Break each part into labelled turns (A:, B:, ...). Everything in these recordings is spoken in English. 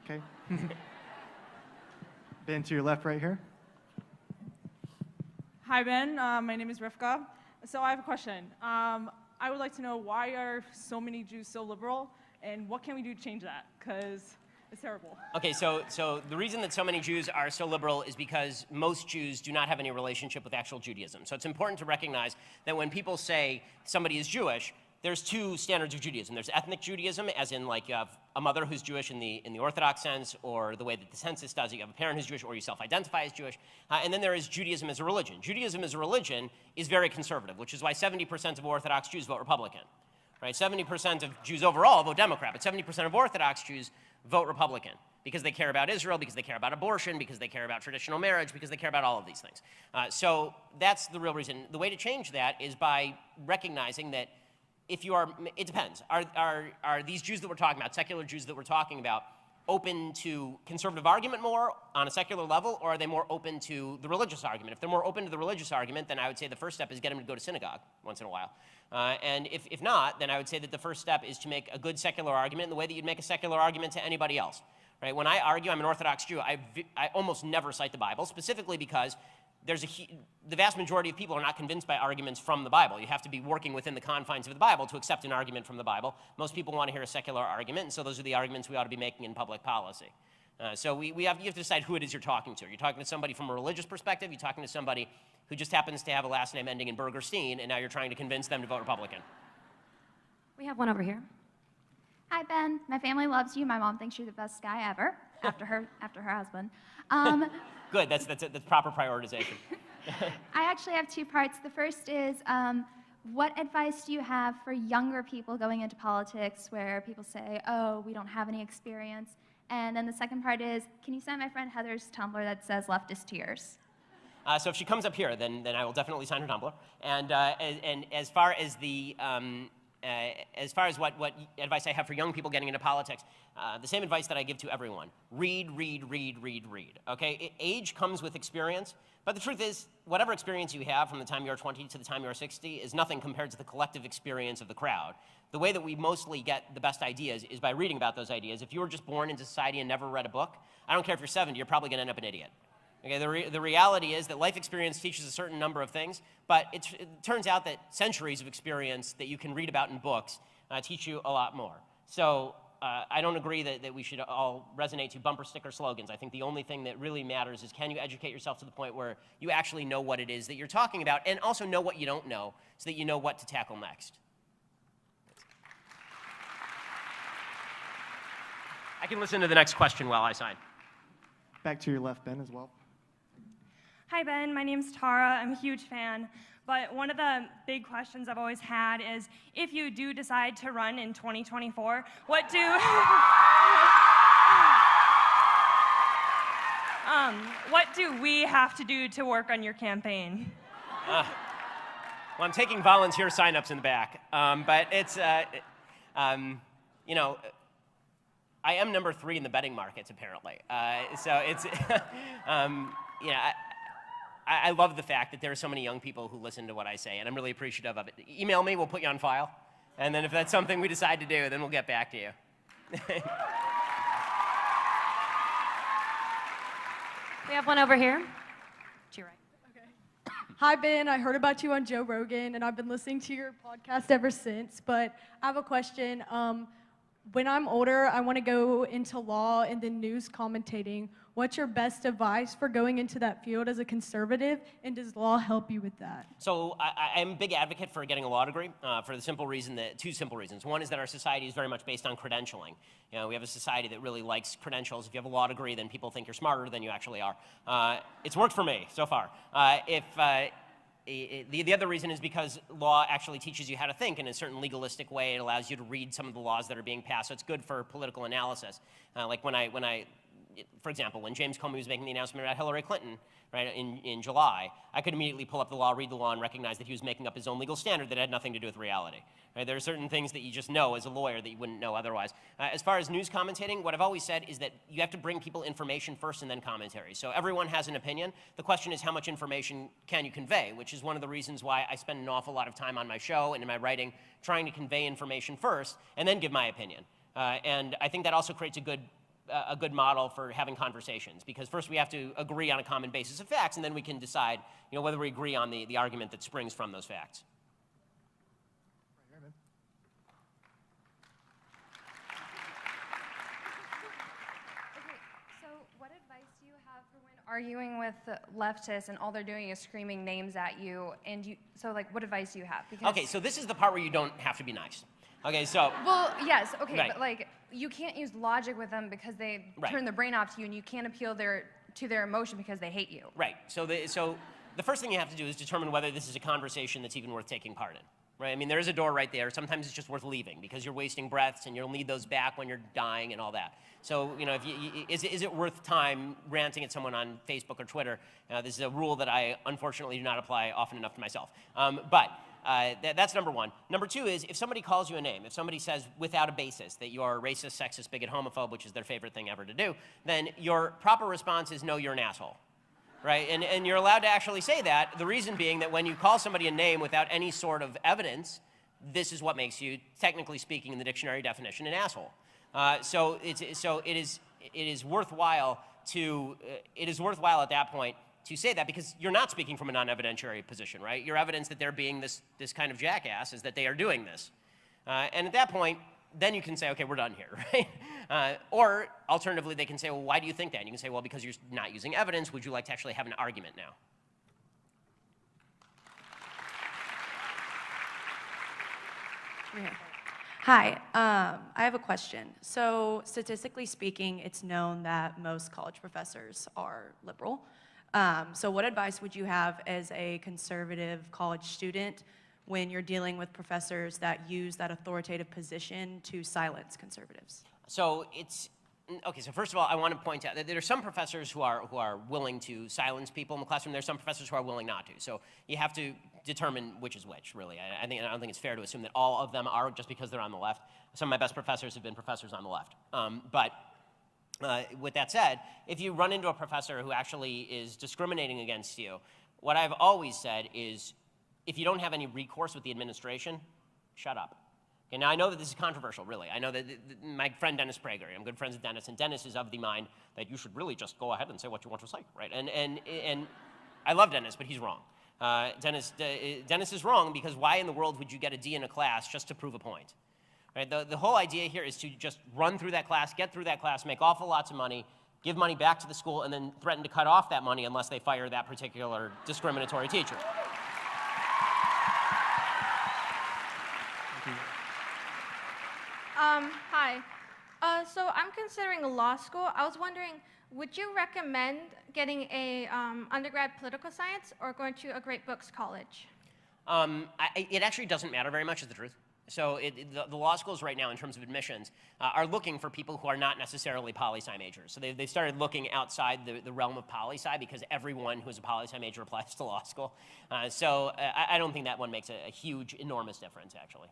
A: Okay. Ben, to your left right here.
B: Hi, Ben. My name is Rivka. So I have a question. I would like to know, why are so many Jews so liberal, and what can we do to change that? Because it's terrible.
C: Okay, so the reason that so many Jews are so liberal is because most Jews do not have any relationship with actual Judaism. So it's important to recognize that when people say somebody is Jewish, there's two standards of Judaism. There's ethnic Judaism, as in like you have a mother who's Jewish in the Orthodox sense, or the way that the census does it, you have a parent who's Jewish, or you self-identify as Jewish. And then there is Judaism as a religion. Judaism as a religion is very conservative, which is why 70% of Orthodox Jews vote Republican. Right? 70% of Jews overall vote Democrat, but 70% of Orthodox Jews vote Republican because they care about Israel, because they care about abortion, because they care about traditional marriage, because they care about all of these things. So that's the real reason. The way to change that is by recognizing that if you are, it depends. Are these Jews that we're talking about, secular Jews that we're talking about, open to conservative argument more on a secular level, or are they more open to the religious argument? If they're more open to the religious argument, then I would say the first step is get them to go to synagogue once in a while. And if not, then I would say that the first step is to make a good secular argument in the way that you'd make a secular argument to anybody else. Right? When I argue, I'm an Orthodox Jew, I almost never cite the Bible, specifically because the vast majority of people are not convinced by arguments from the Bible. You have to be working within the confines of the Bible to accept an argument from the Bible. Most people want to hear a secular argument, and so those are the arguments we ought to be making in public policy. So you have to decide who it is you're talking to. You're talking to somebody from a religious perspective, you're talking to somebody who just happens to have a last name ending in Burgerstein, and now you're trying to convince them to vote Republican.
D: We have one over here.
E: Hi, Ben. My family loves you. My mom thinks you're the best guy ever, after her husband.
C: Good, that's proper prioritization.
E: I actually have two parts. The first is, what advice do you have for younger people going into politics where people say, oh, we don't have any experience? And then the second part is, can you send my friend Heather's Tumblr that says leftist tears?
C: So if she comes up here, then I will definitely sign her Tumblr. And as far as what advice I have for young people getting into politics, the same advice that I give to everyone: read, read, read, read, read. Okay, age comes with experience, but the truth is, whatever experience you have from the time you're 20 to the time you're 60 is nothing compared to the collective experience of the crowd. The way that we mostly get the best ideas is by reading about those ideas. If you were just born into society and never read a book, I don't care if you're 70, you're probably going to end up an idiot. Okay, the reality is that life experience teaches a certain number of things, but it turns out that centuries of experience that you can read about in books teach you a lot more. So I don't agree that we should all resonate to bumper sticker slogans. I think the only thing that really matters is, can you educate yourself to the point where you actually know what it is that you're talking about, and also know what you don't know, so that you know what to tackle next. I can listen to the next question while I sign.
A: Back to your left, Ben, as well.
F: Hi, Ben. My name's Tara. I'm a huge fan. But one of the big questions I've always had is, if you do decide to run in 2024, what do we have to do to work on your campaign?
C: Well, I'm taking volunteer signups in the back, but it's, you know, I am number 3 in the betting markets, apparently. So it's, yeah, I love the fact that there are so many young people who listen to what I say, and I'm really appreciative of it. Email me, we'll put you on file. And then if that's something we decide to do, then we'll get back to you.
D: We have one over here. To your right.
G: Okay. Hi, Ben. I heard about you on Joe Rogan, and I've been listening to your podcast ever since. But I have a question. When I'm older, I want to go into law and then news commentating. What's your best advice for going into that field as a conservative, and does law help you with that?
C: So I'm a big advocate for getting a law degree for the simple reason that, two simple reasons. One is that our society is very much based on credentialing. You know, we have a society that really likes credentials. If you have a law degree, then people think you're smarter than you actually are. It's worked for me so far. The other reason is because law actually teaches you how to think in a certain legalistic way. It allows you to read some of the laws that are being passed, so it's good for political analysis. Like for example, when James Comey was making the announcement about Hillary Clinton, right, in July, I could immediately pull up the law, read the law, and recognize that he was making up his own legal standard that had nothing to do with reality. Right? There are certain things that you just know as a lawyer that you wouldn't know otherwise. As far as news commentating, what I've always said is that you have to bring people information first and then commentary. So everyone has an opinion. The question is, how much information can you convey, which is one of the reasons why I spend an awful lot of time on my show and in my writing trying to convey information first and then give my opinion. And I think that also creates a good a good model for having conversations, because first we have to agree on a common basis of facts, and then we can decide, whether we agree on the argument that springs from those facts.
H: Okay, so what advice do you have for when arguing with leftists and all they're doing is screaming names at you? And so what advice do you have? Because
C: Okay, so this is the part where you don't have to be nice. Okay, so.
H: Well, yes, okay,
C: Right.
H: but you can't use logic with them because they
C: Right.
H: turn their brain off to you, and you can't appeal to their emotion because they hate you.
C: Right. So the first thing you have to do is determine whether this is a conversation that's even worth taking part in. Right? I mean, there is a door right there. Sometimes it's just worth leaving because you're wasting breaths and you'll need those back when you're dying and all that. So, is it worth time ranting at someone on Facebook or Twitter? This is a rule that I unfortunately do not apply often enough to myself. That's number one. Number two is if somebody calls you a name, if somebody says without a basis that you are a racist, sexist, bigot, homophobe, which is their favorite thing ever to do, then your proper response is no, you're an asshole. Right? And you're allowed to actually say that, the reason being that when you call somebody a name without any sort of evidence, this is what makes you, technically speaking in the dictionary definition, an asshole. So it is worthwhile at that point to say that, because you're not speaking from a non-evidentiary position, right? Your evidence that they're being this kind of jackass is that they are doing this. And at that point, then you can say, okay, we're done here, right? Or alternatively, they can say, well, why do you think that? And you can say, well, because you're not using evidence. Would you like to actually have an argument now?
I: Okay. Hi, I have a question. So statistically speaking, it's known that most college professors are liberal. So what advice would you have as a conservative college student when you're dealing with professors that use that authoritative position to silence conservatives?
C: So okay, so first of all, I want to point out that there are some professors who are willing to silence people in the classroom. There are some professors who are willing not to. So you have to determine which is which, really. I don't think it's fair to assume that all of them are just because they're on the left. Some of my best professors have been professors on the left. With that said, if you run into a professor who actually is discriminating against you, what I've always said is, if you don't have any recourse with the administration, shut up. Okay, now I know that this is controversial, really. I know that my friend Dennis Prager, I'm good friends with Dennis, and Dennis is of the mind that you should really just go ahead and say what you want to say, right? And I love Dennis, but he's wrong. Dennis is wrong because why in the world would you get a D in a class just to prove a point? Right? The whole idea here is to just run through that class, get through that class, make awful lots of money, give money back to the school, and then threaten to cut off that money unless they fire that particular discriminatory teacher.
J: Hi. So I'm considering law school. I was wondering, would you recommend getting a undergrad political science or going to a great books college?
C: It actually doesn't matter very much, is the truth. So the law schools right now, in terms of admissions, are looking for people who are not necessarily poli-sci majors. So they've started looking outside the realm of poli-sci because everyone who's a poli-sci major applies to law school. I don't think that one makes a huge, enormous difference, actually.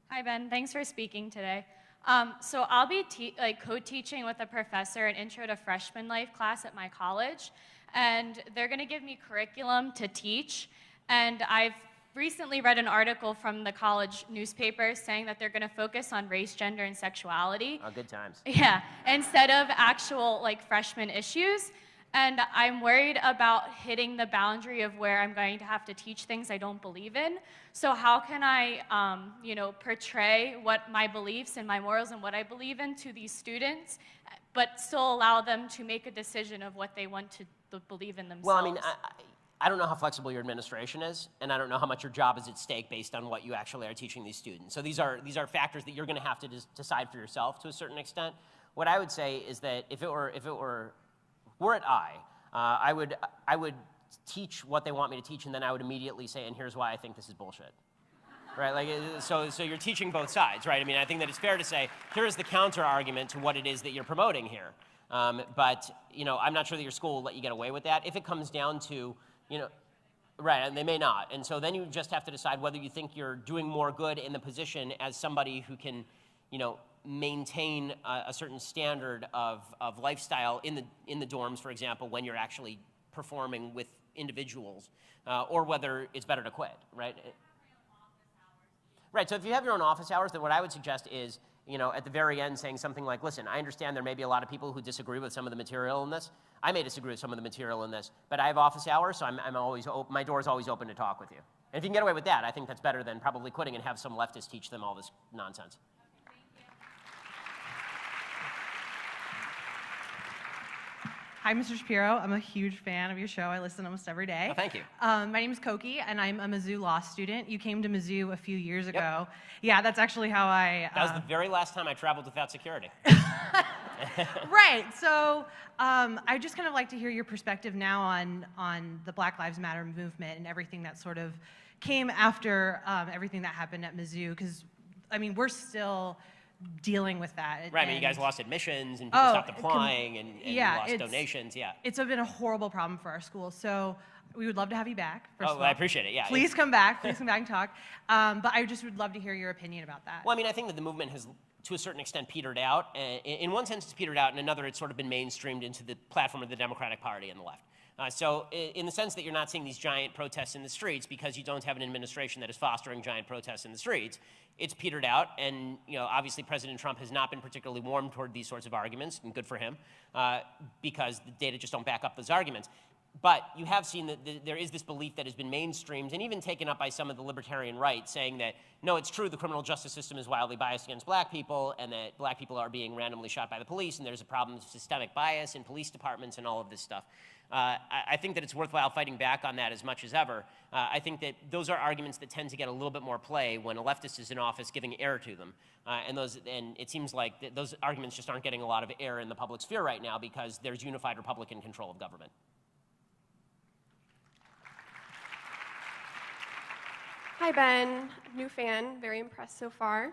K: Hi, Ben. Thanks for speaking today. So I'll be co-teaching with a professor an Intro to Freshman Life class at my college, and they're going to give me curriculum to teach. And I've recently read an article from the college newspaper saying that they're going to focus on race, gender, and sexuality.
C: Oh, good times.
K: Yeah, instead of actual freshman issues. And I'm worried about hitting the boundary of where I'm going to have to teach things I don't believe in. So how can I, portray what my beliefs and my morals and what I believe in to these students, but still allow them to make a decision of what they want to believe in themselves?
C: Well, I mean, I don't know how flexible your administration is, and I don't know how much your job is at stake based on what you actually are teaching these students. So these are factors that you're going to have to decide for yourself to a certain extent. What I would say is that if it were it I would teach what they want me to teach, and then I would immediately say, and here's why I think this is bullshit. Right? So you're teaching both sides, right? I mean, I think that it's fair to say, here is the counter argument to what it is that you're promoting here. But I'm not sure that your school will let you get away with that. If it comes down to, right, and they may not. And so then you just have to decide whether you think you're doing more good in the position as somebody who can, maintain a certain standard of lifestyle in the dorms, for example, when you're actually performing with individuals, or whether it's better to quit, right? Right, so if you have your own office hours, then what I would suggest is at the very end saying something like, listen, I understand there may be a lot of people who disagree with some of the material in this. I may disagree with some of the material in this, but I have office hours, so my door is always open to talk with you. And if you can get away with that, I think that's better than probably quitting and have some leftists teach them all this nonsense.
L: Hi, Mr. Shapiro. I'm a huge fan of your show. I listen almost every day.
C: Oh, thank you.
L: My name is Koki, and I'm a Mizzou law student. You came to Mizzou a few years ago.
C: Yep.
L: Yeah, that's actually how I...
C: That was the very last time I traveled without security.
L: Right. So I just kind of like to hear your perspective now on the Black Lives Matter movement and everything that sort of came after everything that happened at Mizzou, because, I mean, we're still dealing with that.
C: Right, I mean, you guys lost admissions and people stopped applying and you lost donations, yeah.
L: It's been a horrible problem for our school, so we would love to have you back, first of all.
C: I appreciate it, yeah.
L: Please come back and talk. But I just would love to hear your opinion about that.
C: Well, I mean, I think that the movement has, to a certain extent, petered out. In one sense, it's petered out, in another, it's sort of been mainstreamed into the platform of the Democratic Party and the left. So in the sense that you're not seeing these giant protests in the streets because you don't have an administration that is fostering giant protests in the streets, it's petered out, and obviously President Trump has not been particularly warm toward these sorts of arguments, and good for him, because the data just don't back up those arguments. But you have seen that there is this belief that has been mainstreamed and even taken up by some of the libertarian right, saying that, no, it's true the criminal justice system is wildly biased against black people, and that black people are being randomly shot by the police, and there's a problem of systemic bias in police departments and all of this stuff. I think that it's worthwhile fighting back on that as much as ever. I think that those are arguments that tend to get a little bit more play when a leftist is in office giving air to them. And it seems like those arguments just aren't getting a lot of air in the public sphere right now because there's unified Republican control of government.
M: Hi, Ben. New fan. Very impressed so far.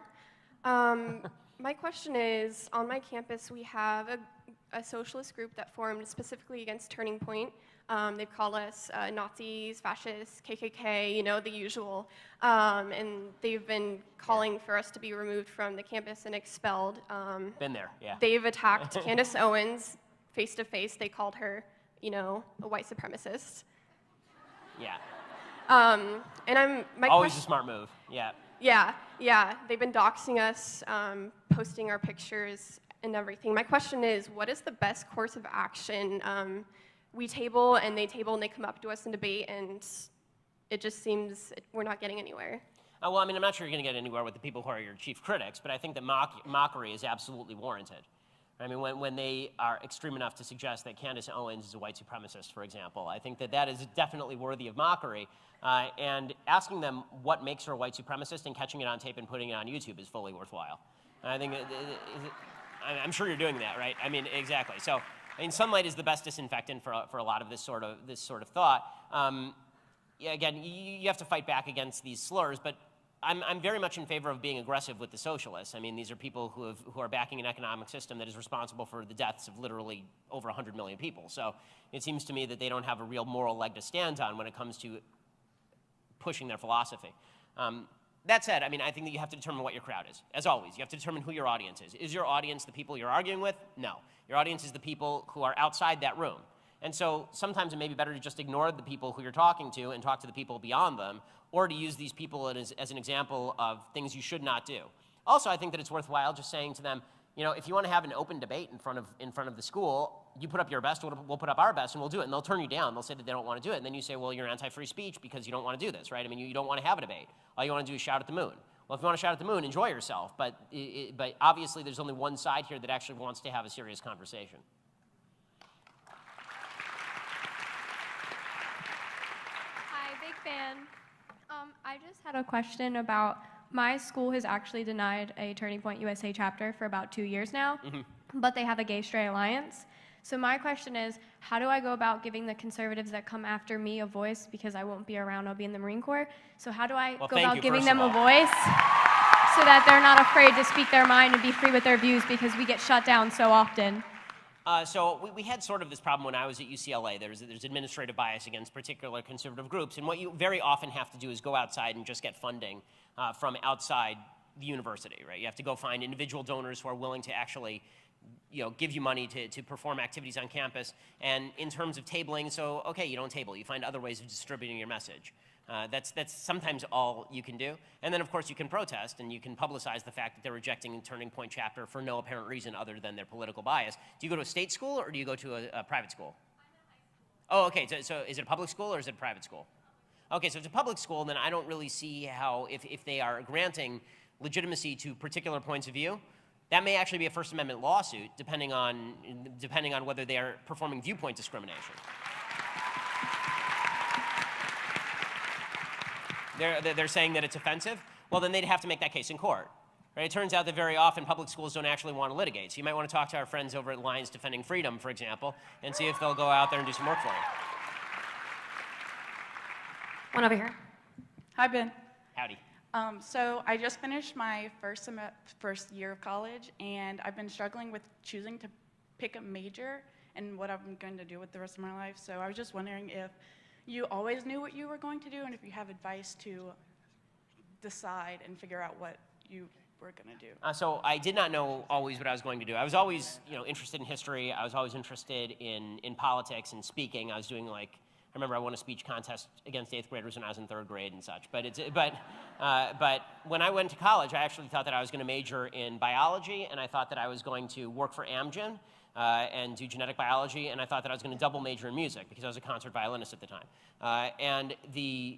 M: My question is, on my campus, we have a socialist group that formed specifically against Turning Point. They've called us Nazis, fascists, KKK, the usual. And they've been calling for us to be removed from the campus and expelled.
C: Been there, yeah.
M: They've attacked Candace Owens face to face. They called her, a white supremacist.
C: Yeah.
M: And
C: always a smart move, yeah.
M: Yeah. They've been doxing us, posting our pictures and everything. My question is, what is the best course of action? We table and they come up to us in debate, and it just seems we're not getting anywhere.
C: Well, I mean, I'm not sure you're going to get anywhere with the people who are your chief critics, but I think that mockery is absolutely warranted. I mean, when they are extreme enough to suggest that Candace Owens is a white supremacist, for example, I think that is definitely worthy of mockery. And asking them what makes her a white supremacist and catching it on tape and putting it on YouTube is fully worthwhile. And I think, I'm sure you're doing that, right? I mean, exactly. So, I mean, sunlight is the best disinfectant for a lot of this sort of thought. Again, you have to fight back against these slurs, but I'm very much in favor of being aggressive with the socialists. I mean, these are people who are backing an economic system that is responsible for the deaths of literally over 100 million people. So it seems to me that they don't have a real moral leg to stand on when it comes to pushing their philosophy. That said, I mean, I think that you have to determine what your crowd is. As always, you have to determine who your audience is. Is your audience the people you're arguing with? No. Your audience is the people who are outside that room. And so sometimes it may be better to just ignore the people who you're talking to and talk to the people beyond them, or to use these people as an example of things you should not do. Also, I think that it's worthwhile just saying to them, if you want to have an open debate in front of the school, you put up your best, we'll put up our best, and we'll do it. And they'll turn you down. They'll say that they don't want to do it. And then you say, well, you're anti-free speech because you don't want to do this, right? I mean, you don't want to have a debate. All you want to do is shout at the moon. Well, if you want to shout at the moon, enjoy yourself. But obviously, there's only one side here that actually wants to have a serious conversation.
N: Hi, big fan. I just had a question about my school has actually denied a Turning Point USA chapter for about 2 years now, but they have a Gay-Straight Alliance. So my question is, how do I go about giving the conservatives that come after me a voice, because I won't be around, I'll be in the Marine Corps. So how do I go about giving them a voice so that they're not afraid to speak their mind and be free with their views, because we get shut down so often?
C: So we had sort of this problem when I was at UCLA. There's administrative bias against particular conservative groups, and what you very often have to do is go outside and just get funding from outside the university, right? You have to go find individual donors who are willing to actually give you money to perform activities on campus. And in terms of tabling, so, okay, you don't table. You find other ways of distributing your message. That's sometimes all you can do. And then, of course, you can protest and you can publicize the fact that they're rejecting Turning Point chapter for no apparent reason other than their political bias. Do you go to a state school or do you go to a private school? Oh, okay. So is it a public school or is it a private school? Okay, so if it's a public school, then I don't really see how, if they are granting legitimacy to particular points of view, that may actually be a First Amendment lawsuit, depending on whether they are performing viewpoint discrimination. They're saying that it's offensive. Well, then they'd have to make that case in court. Right? It turns out that very often public schools don't actually want to litigate. So you might want to talk to our friends over at Lions Defending Freedom, for example, and see if they'll go out there and do some work for you.
D: One over here.
O: Hi, Ben.
C: Howdy.
O: So I just finished my first year of college, and I've been struggling with choosing to pick a major and what I'm going to do with the rest of my life. So I was just wondering if you always knew what you were going to do, and if you have advice to decide and figure out what you were going to do.
C: So I did not know always what I was going to do. I was always, interested in history. I was always interested in politics and speaking. I was doing I remember I won a speech contest against 8th graders when I was in 3rd grade and such. But when I went to college, I actually thought that I was going to major in biology, and I thought that I was going to work for Amgen and do genetic biology, and I thought that I was going to double major in music because I was a concert violinist at the time. And the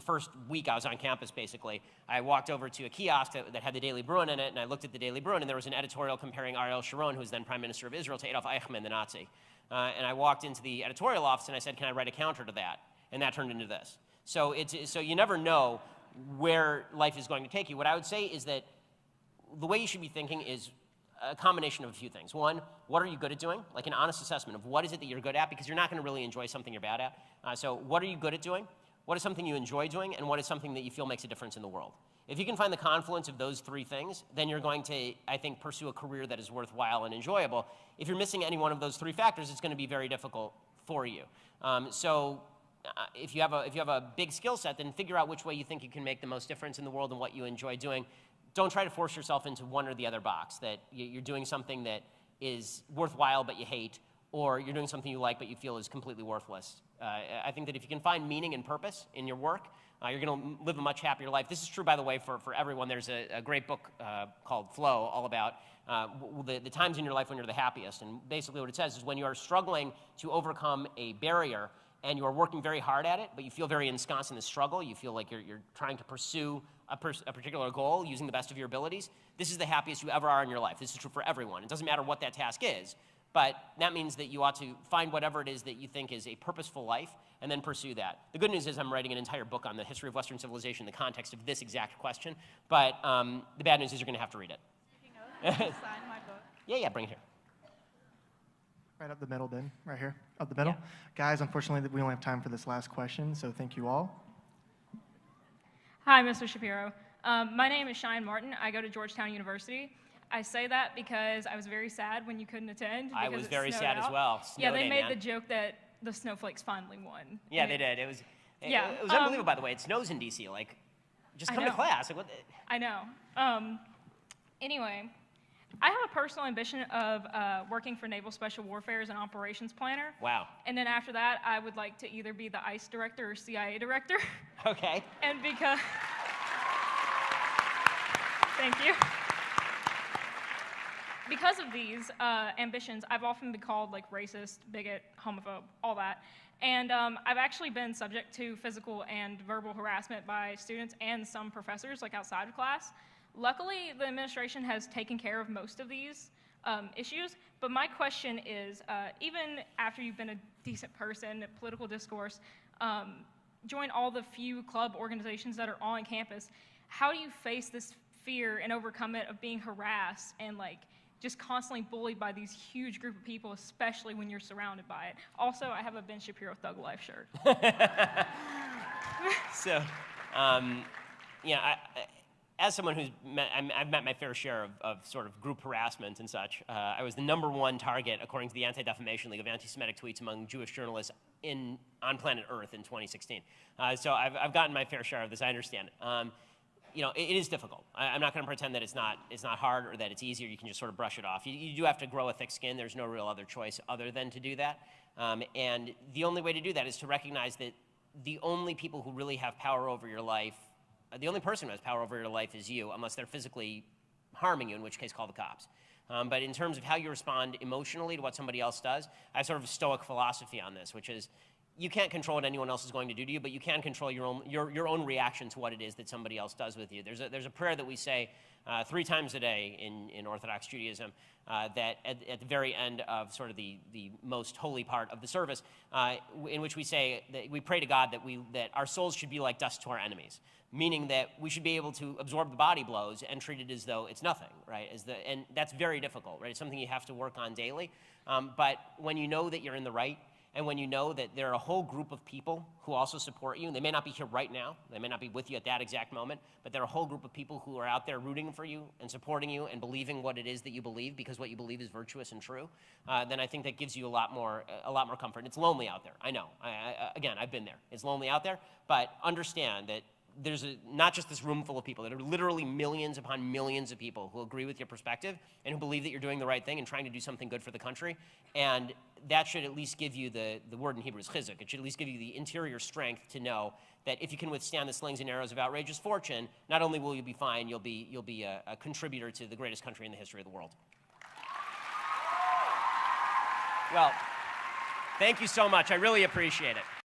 C: first week I was on campus, basically, I walked over to a kiosk that had the Daily Bruin in it, and I looked at the Daily Bruin, and there was an editorial comparing Ariel Sharon, who was then Prime Minister of Israel, to Adolf Eichmann, the Nazi. And I walked into the editorial office and I said, "Can I write a counter to that?" And that turned into this. So you never know where life is going to take you. What I would say is that the way you should be thinking is a combination of a few things. One, what are you good at doing? Like an honest assessment of what is it that you're good at, because you're not going to really enjoy something you're bad at. So what are you good at doing? What is something you enjoy doing? And what is something that you feel makes a difference in the world? If you can find the confluence of those three things, then you're going to, I think, pursue a career that is worthwhile and enjoyable. If you're missing any one of those three factors, it's going to be very difficult for you. If you have a big skill set, then figure out which way you think you can make the most difference in the world and what you enjoy doing. Don't try to force yourself into one or the other box, that you're doing something that is worthwhile but you hate, or you're doing something you like but you feel is completely worthless. I think that if you can find meaning and purpose in your work, you're going to live a much happier life. This is true, by the way, for everyone. There's a great book called Flow, all about the times in your life when you're the happiest. And basically what it says is when you are struggling to overcome a barrier and you are working very hard at it, but you feel very ensconced in the struggle, you feel like you're trying to pursue a particular goal using the best of your abilities, this is the happiest you ever are in your life. This is true for everyone. It doesn't matter what that task is, but that means that you ought to find whatever it is that you think is a purposeful life and then pursue that. The good news is I'm writing an entire book on the history of Western civilization in the context of this exact question, but the bad news is you're going to have to read it.
O: Sign my book.
C: Yeah, bring it here.
A: Right up the middle, Ben, right here, up the middle.
C: Yeah.
A: Guys, unfortunately, we only have time for this last question, so thank you all.
P: Hi, Mr. Shapiro. My name is Cheyenne Martin. I go to Georgetown University. I say that because I was very sad when you couldn't attend.
C: I was very sad as well.
P: Yeah, they made
C: man.
P: the joke that the snowflakes finally won.
C: Yeah, they did. It was
P: Yeah,
C: unbelievable, by the way. It snows in D.C. Like, just come to class. Like, what
P: I know. Anyway, I have a personal ambition of working for Naval Special Warfare as an operations planner.
C: Wow.
P: And then after that, I would like to either be the ICE director or CIA director.
C: Okay.
P: And because... Thank you. Because of these ambitions, I've often been called like racist, bigot, homophobe, all that. And I've actually been subject to physical and verbal harassment by students and some professors, like outside of class. Luckily, the administration has taken care of most of these issues, but my question is, even after you've been a decent person, political discourse, join all the few club organizations that are on campus, how do you face this fear and overcome it of being harassed and like just constantly bullied by these huge group of people, especially when you're surrounded by it? Also, I have a Ben Shapiro Thug Life shirt.
C: So, as someone who's I've met my fair share of sort of group harassment and such. I was the #1 target, according to the Anti-Defamation League, of anti-Semitic tweets among Jewish journalists on planet Earth in 2016. So I've gotten my fair share of this. I understand it. It is difficult. I'm not going to pretend that it's not hard or that it's easier. You can just sort of brush it off. You do have to grow a thick skin. There's no real other choice other than to do that. And the only way to do that is to recognize that the only people who really have power over your life, the only person who has power over your life is you, unless they're physically harming you, in which case call the cops. But in terms of how you respond emotionally to what somebody else does, I have sort of a stoic philosophy on this, which is you can't control what anyone else is going to do to you, but you can control your own reaction to what it is that somebody else does with you. There's a prayer that we say 3 times a day in Orthodox Judaism that at the very end of sort of the most holy part of the service, in which we say that we pray to God that our souls should be like dust to our enemies, meaning that we should be able to absorb the body blows and treat it as though it's nothing, right? And that's very difficult, right? It's something you have to work on daily. But when you know that you're in the right, and when you know that there are a whole group of people who also support you, and they may not be here right now, they may not be with you at that exact moment, but there are a whole group of people who are out there rooting for you and supporting you and believing what it is that you believe, because what you believe is virtuous and true, then I think that gives you a lot more comfort. It's lonely out there, I know. Again, I've been there. It's lonely out there, but understand that there's not just this room full of people. There are literally millions upon millions of people who agree with your perspective and who believe that you're doing the right thing and trying to do something good for the country. And that should at least give you the word in Hebrew is chizuk. It should at least give you the interior strength to know that if you can withstand the slings and arrows of outrageous fortune, not only will you be fine, you'll be a contributor to the greatest country in the history of the world. Well, thank you so much. I really appreciate it.